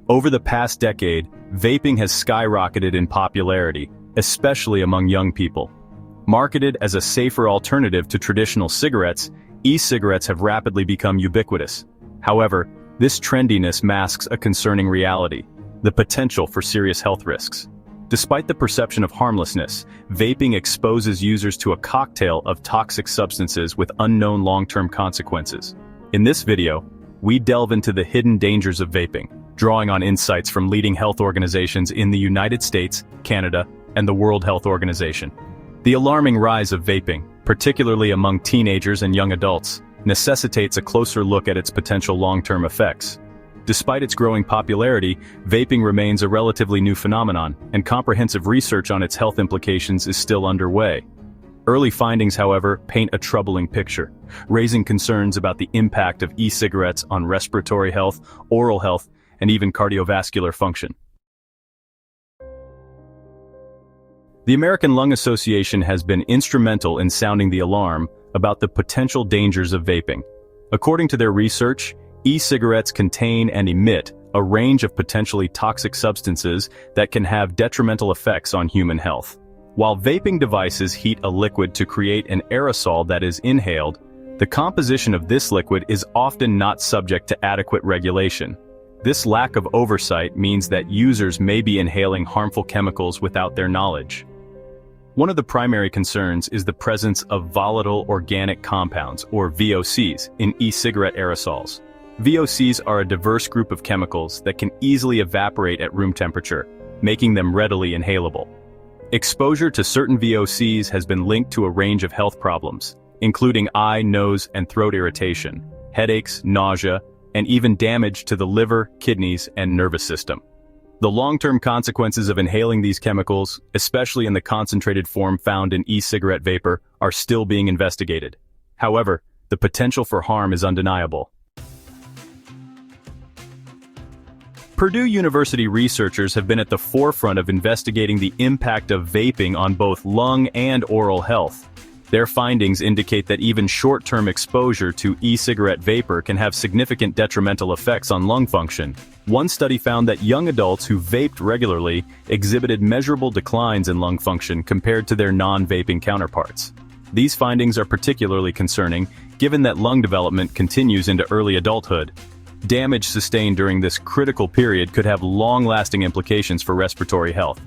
Over the past decade, vaping has skyrocketed in popularity, especially among young people. Marketed as a safer alternative to traditional cigarettes, e-cigarettes have rapidly become ubiquitous. However, this trendiness masks a concerning reality: the potential for serious health risks. Despite the perception of harmlessness, vaping exposes users to a cocktail of toxic substances with unknown long-term consequences. In this video, we delve into the hidden dangers of vaping, drawing on insights from leading health organizations in the United States, Canada, and the World Health Organization. The alarming rise of vaping, particularly among teenagers and young adults, necessitates a closer look at its potential long-term effects. Despite its growing popularity, vaping remains a relatively new phenomenon, and comprehensive research on its health implications is still underway. Early findings, however, paint a troubling picture, raising concerns about the impact of e-cigarettes on respiratory health, oral health, and even cardiovascular function. The American Lung Association has been instrumental in sounding the alarm about the potential dangers of vaping. According to their research, e-cigarettes contain and emit a range of potentially toxic substances that can have detrimental effects on human health. While vaping devices heat a liquid to create an aerosol that is inhaled, the composition of this liquid is often not subject to adequate regulation. This lack of oversight means that users may be inhaling harmful chemicals without their knowledge. One of the primary concerns is the presence of volatile organic compounds, or VOCs, in e-cigarette aerosols. VOCs are a diverse group of chemicals that can easily evaporate at room temperature, making them readily inhalable. Exposure to certain VOCs has been linked to a range of health problems, including eye, nose, and throat irritation, headaches, nausea, and even damage to the liver, kidneys, and nervous system. The long-term consequences of inhaling these chemicals, especially in the concentrated form found in e-cigarette vapor, are still being investigated. However, the potential for harm is undeniable. Purdue University researchers have been at the forefront of investigating the impact of vaping on both lung and oral health. Their findings indicate that even short-term exposure to e-cigarette vapor can have significant detrimental effects on lung function. One study found that young adults who vaped regularly exhibited measurable declines in lung function compared to their non-vaping counterparts. These findings are particularly concerning, given that lung development continues into early adulthood. Damage sustained during this critical period could have long-lasting implications for respiratory health.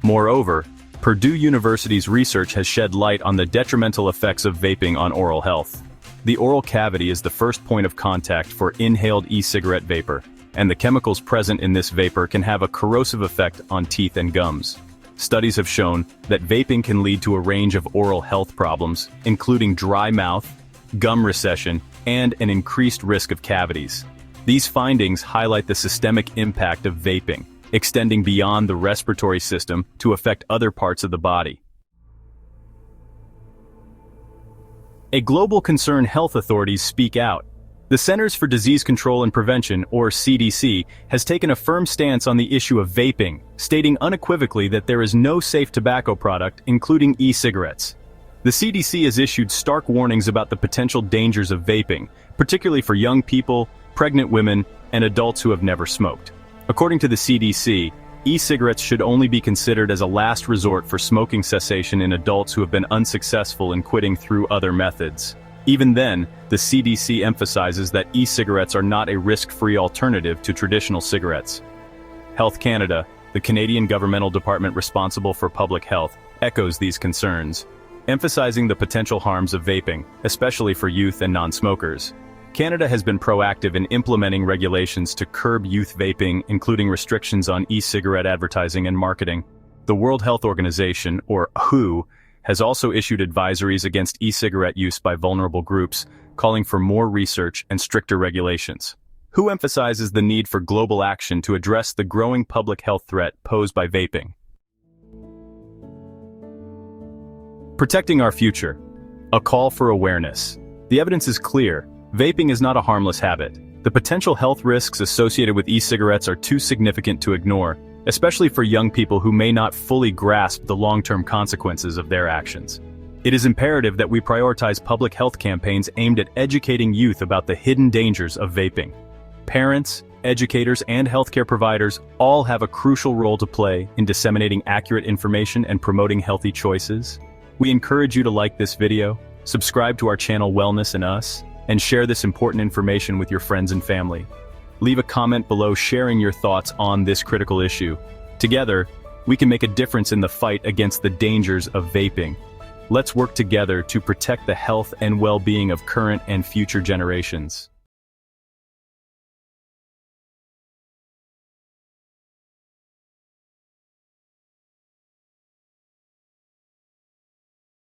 Moreover, Purdue University's research has shed light on the detrimental effects of vaping on oral health. The oral cavity is the first point of contact for inhaled e-cigarette vapor, and the chemicals present in this vapor can have a corrosive effect on teeth and gums. Studies have shown that vaping can lead to a range of oral health problems, including dry mouth, gum recession, and an increased risk of cavities. These findings highlight the systemic impact of vaping, extending beyond the respiratory system to affect other parts of the body. A global concern health authorities speak out. The Centers for Disease Control and Prevention, or CDC, has taken a firm stance on the issue of vaping, stating unequivocally that there is no safe tobacco product, including e-cigarettes. The CDC has issued stark warnings about the potential dangers of vaping, particularly for young people, pregnant women, and adults who have never smoked. According to the CDC, e-cigarettes should only be considered as a last resort for smoking cessation in adults who have been unsuccessful in quitting through other methods. Even then, the CDC emphasizes that e-cigarettes are not a risk-free alternative to traditional cigarettes. Health Canada, the Canadian governmental department responsible for public health, echoes these concerns, emphasizing the potential harms of vaping, especially for youth and non-smokers. Canada has been proactive in implementing regulations to curb youth vaping, including restrictions on e-cigarette advertising and marketing. The World Health Organization, or WHO, has also issued advisories against e-cigarette use by vulnerable groups, calling for more research and stricter regulations. WHO emphasizes the need for global action to address the growing public health threat posed by vaping. Protecting our future. A call for awareness. The evidence is clear. Vaping is not a harmless habit. The potential health risks associated with e-cigarettes are too significant to ignore, especially for young people who may not fully grasp the long-term consequences of their actions. It is imperative that we prioritize public health campaigns aimed at educating youth about the hidden dangers of vaping. Parents, educators, and healthcare providers all have a crucial role to play in disseminating accurate information and promoting healthy choices. We encourage you to like this video, subscribe to our channel Wellness and Us, and share this important information with your friends and family. Leave a comment below sharing your thoughts on this critical issue. Together, we can make a difference in the fight against the dangers of vaping. Let's work together to protect the health and well-being of current and future generations.